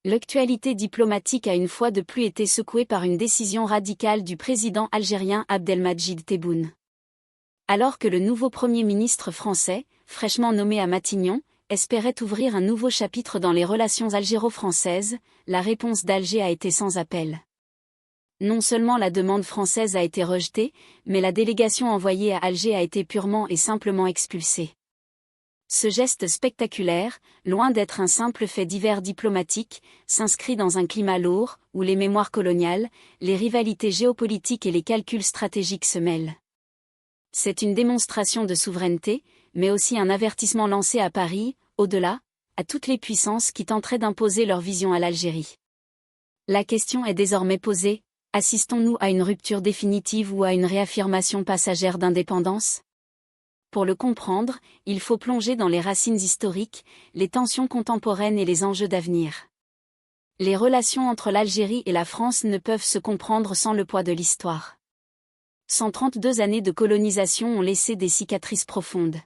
L'actualité diplomatique a une fois de plus été secouée par une décision radicale du président algérien Abdelmadjid Tebboune. Alors que le nouveau Premier ministre français, fraîchement nommé à Matignon, espérait ouvrir un nouveau chapitre dans les relations algéro-françaises, la réponse d'Alger a été sans appel. Non seulement la demande française a été rejetée, mais la délégation envoyée à Alger a été purement et simplement expulsée. Ce geste spectaculaire, loin d'être un simple fait divers diplomatique, s'inscrit dans un climat lourd, où les mémoires coloniales, les rivalités géopolitiques et les calculs stratégiques se mêlent. C'est une démonstration de souveraineté, mais aussi un avertissement lancé à Paris, au-delà, à toutes les puissances qui tenteraient d'imposer leur vision à l'Algérie. La question est désormais posée, assistons-nous à une rupture définitive ou à une réaffirmation passagère d'indépendance ? Pour le comprendre, il faut plonger dans les racines historiques, les tensions contemporaines et les enjeux d'avenir. Les relations entre l'Algérie et la France ne peuvent se comprendre sans le poids de l'histoire. 132 années de colonisation ont laissé des cicatrices profondes.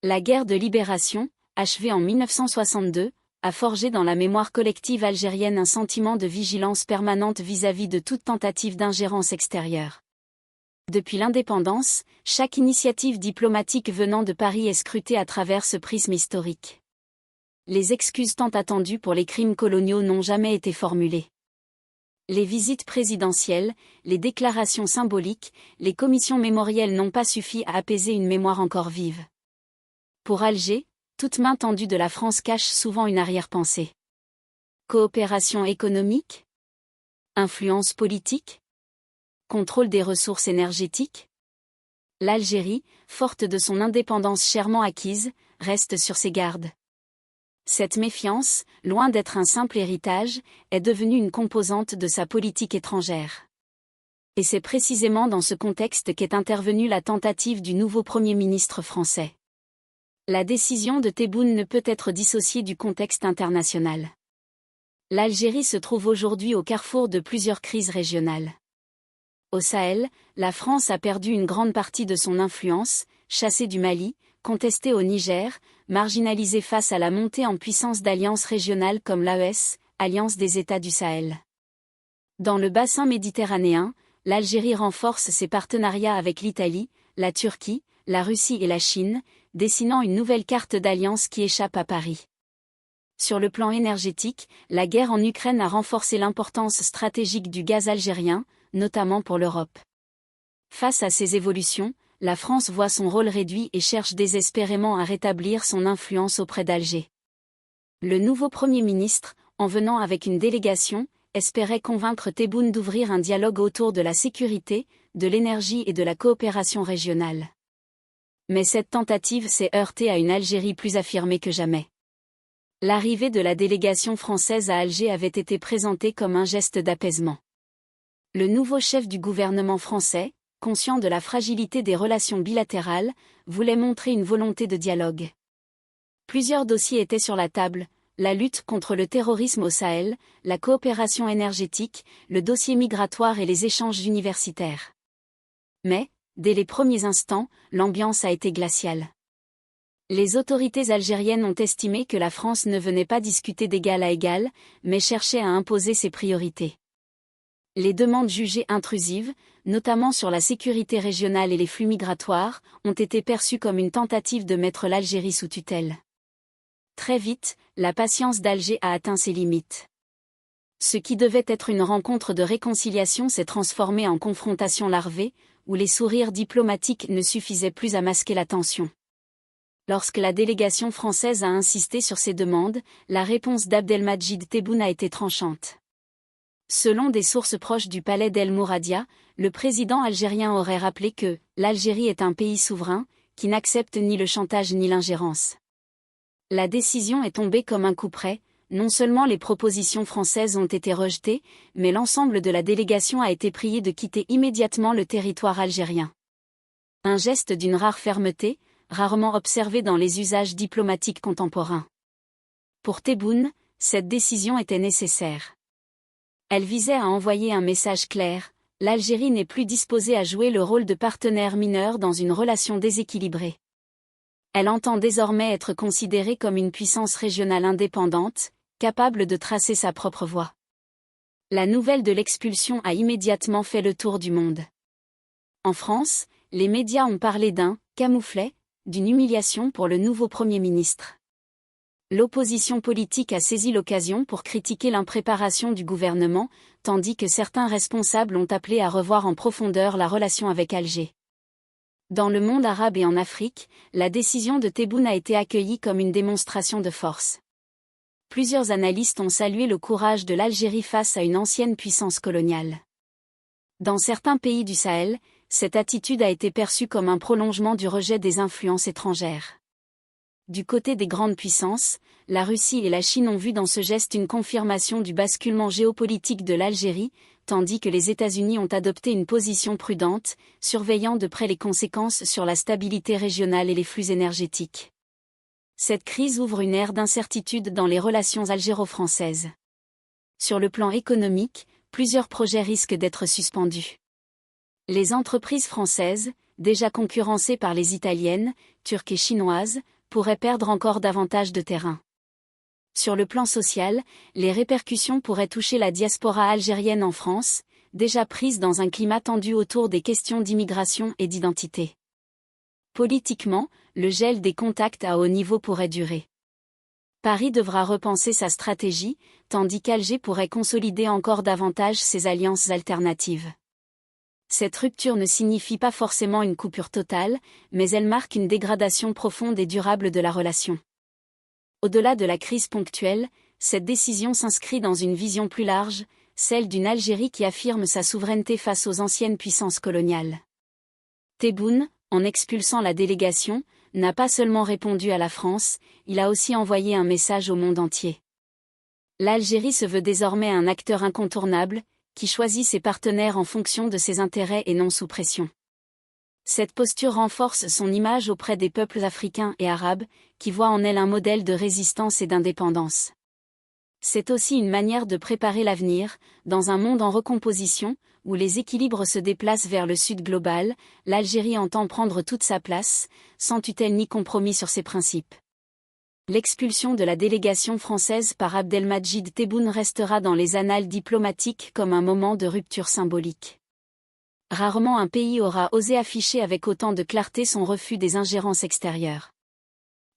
La guerre de libération, achevée en 1962, a forgé dans la mémoire collective algérienne un sentiment de vigilance permanente vis-à-vis de toute tentative d'ingérence extérieure. Depuis l'indépendance, chaque initiative diplomatique venant de Paris est scrutée à travers ce prisme historique. Les excuses tant attendues pour les crimes coloniaux n'ont jamais été formulées. Les visites présidentielles, les déclarations symboliques, les commissions mémorielles n'ont pas suffi à apaiser une mémoire encore vive. Pour Alger, toute main tendue de la France cache souvent une arrière-pensée. Coopération économique ? Influence politique ? Contrôle des ressources énergétiques ? L'Algérie, forte de son indépendance chèrement acquise, reste sur ses gardes. Cette méfiance, loin d'être un simple héritage, est devenue une composante de sa politique étrangère. Et c'est précisément dans ce contexte qu'est intervenue la tentative du nouveau Premier ministre français. La décision de Tebboune ne peut être dissociée du contexte international. L'Algérie se trouve aujourd'hui au carrefour de plusieurs crises régionales. Au Sahel, la France a perdu une grande partie de son influence, chassée du Mali, contestée au Niger, marginalisée face à la montée en puissance d'alliances régionales comme l'AES, Alliance des États du Sahel. Dans le bassin méditerranéen, l'Algérie renforce ses partenariats avec l'Italie, la Turquie, la Russie et la Chine, dessinant une nouvelle carte d'alliance qui échappe à Paris. Sur le plan énergétique, la guerre en Ukraine a renforcé l'importance stratégique du gaz algérien, notamment pour l'Europe. Face à ces évolutions, la France voit son rôle réduit et cherche désespérément à rétablir son influence auprès d'Alger. Le nouveau Premier ministre, en venant avec une délégation, espérait convaincre Tebboune d'ouvrir un dialogue autour de la sécurité, de l'énergie et de la coopération régionale. Mais cette tentative s'est heurtée à une Algérie plus affirmée que jamais. L'arrivée de la délégation française à Alger avait été présentée comme un geste d'apaisement. Le nouveau chef du gouvernement français, conscient de la fragilité des relations bilatérales, voulait montrer une volonté de dialogue. Plusieurs dossiers étaient sur la table, la lutte contre le terrorisme au Sahel, la coopération énergétique, le dossier migratoire et les échanges universitaires. Mais, dès les premiers instants, l'ambiance a été glaciale. Les autorités algériennes ont estimé que la France ne venait pas discuter d'égal à égal, mais cherchait à imposer ses priorités. Les demandes jugées intrusives, notamment sur la sécurité régionale et les flux migratoires, ont été perçues comme une tentative de mettre l'Algérie sous tutelle. Très vite, la patience d'Alger a atteint ses limites. Ce qui devait être une rencontre de réconciliation s'est transformé en confrontation larvée, où les sourires diplomatiques ne suffisaient plus à masquer la tension. Lorsque la délégation française a insisté sur ces demandes, la réponse d'Abdelmadjid Tebboune a été tranchante. Selon des sources proches du palais d'El Mouradia, le président algérien aurait rappelé que « l'Algérie est un pays souverain, qui n'accepte ni le chantage ni l'ingérence ». La décision est tombée comme un coup près, non seulement les propositions françaises ont été rejetées, mais l'ensemble de la délégation a été prié de quitter immédiatement le territoire algérien. Un geste d'une rare fermeté, rarement observé dans les usages diplomatiques contemporains. Pour Tebboune, cette décision était nécessaire. Elle visait à envoyer un message clair, l'Algérie n'est plus disposée à jouer le rôle de partenaire mineur dans une relation déséquilibrée. Elle entend désormais être considérée comme une puissance régionale indépendante, capable de tracer sa propre voie. La nouvelle de l'expulsion a immédiatement fait le tour du monde. En France, les médias ont parlé d'un « camouflet », d'une humiliation pour le nouveau Premier ministre. L'opposition politique a saisi l'occasion pour critiquer l'impréparation du gouvernement, tandis que certains responsables ont appelé à revoir en profondeur la relation avec Alger. Dans le monde arabe et en Afrique, la décision de Tebboune a été accueillie comme une démonstration de force. Plusieurs analystes ont salué le courage de l'Algérie face à une ancienne puissance coloniale. Dans certains pays du Sahel, cette attitude a été perçue comme un prolongement du rejet des influences étrangères. Du côté des grandes puissances, la Russie et la Chine ont vu dans ce geste une confirmation du basculement géopolitique de l'Algérie, tandis que les États-Unis ont adopté une position prudente, surveillant de près les conséquences sur la stabilité régionale et les flux énergétiques. Cette crise ouvre une ère d'incertitude dans les relations algéro-françaises. Sur le plan économique, plusieurs projets risquent d'être suspendus. Les entreprises françaises, déjà concurrencées par les italiennes, turques et chinoises, pourraient perdre encore davantage de terrain. Sur le plan social, les répercussions pourraient toucher la diaspora algérienne en France, déjà prise dans un climat tendu autour des questions d'immigration et d'identité. Politiquement, le gel des contacts à haut niveau pourrait durer. Paris devra repenser sa stratégie, tandis qu'Alger pourrait consolider encore davantage ses alliances alternatives. Cette rupture ne signifie pas forcément une coupure totale, mais elle marque une dégradation profonde et durable de la relation. Au-delà de la crise ponctuelle, cette décision s'inscrit dans une vision plus large, celle d'une Algérie qui affirme sa souveraineté face aux anciennes puissances coloniales. Tebboune, en expulsant la délégation, n'a pas seulement répondu à la France, il a aussi envoyé un message au monde entier. L'Algérie se veut désormais un acteur incontournable, qui choisit ses partenaires en fonction de ses intérêts et non sous pression. Cette posture renforce son image auprès des peuples africains et arabes, qui voient en elle un modèle de résistance et d'indépendance. C'est aussi une manière de préparer l'avenir, dans un monde en recomposition, où les équilibres se déplacent vers le sud global, l'Algérie entend prendre toute sa place, sans tutelle ni compromis sur ses principes. L'expulsion de la délégation française par Abdelmadjid Tebboune restera dans les annales diplomatiques comme un moment de rupture symbolique. Rarement un pays aura osé afficher avec autant de clarté son refus des ingérences extérieures.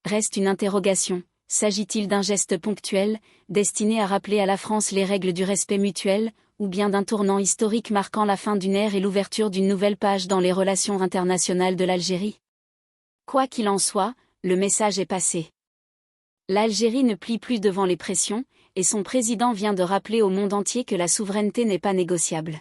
Reste une interrogation, s'agit-il d'un geste ponctuel, destiné à rappeler à la France les règles du respect mutuel, ou bien d'un tournant historique marquant la fin d'une ère et l'ouverture d'une nouvelle page dans les relations internationales de l'Algérie? Quoi qu'il en soit, le message est passé. L'Algérie ne plie plus devant les pressions, et son président vient de rappeler au monde entier que la souveraineté n'est pas négociable.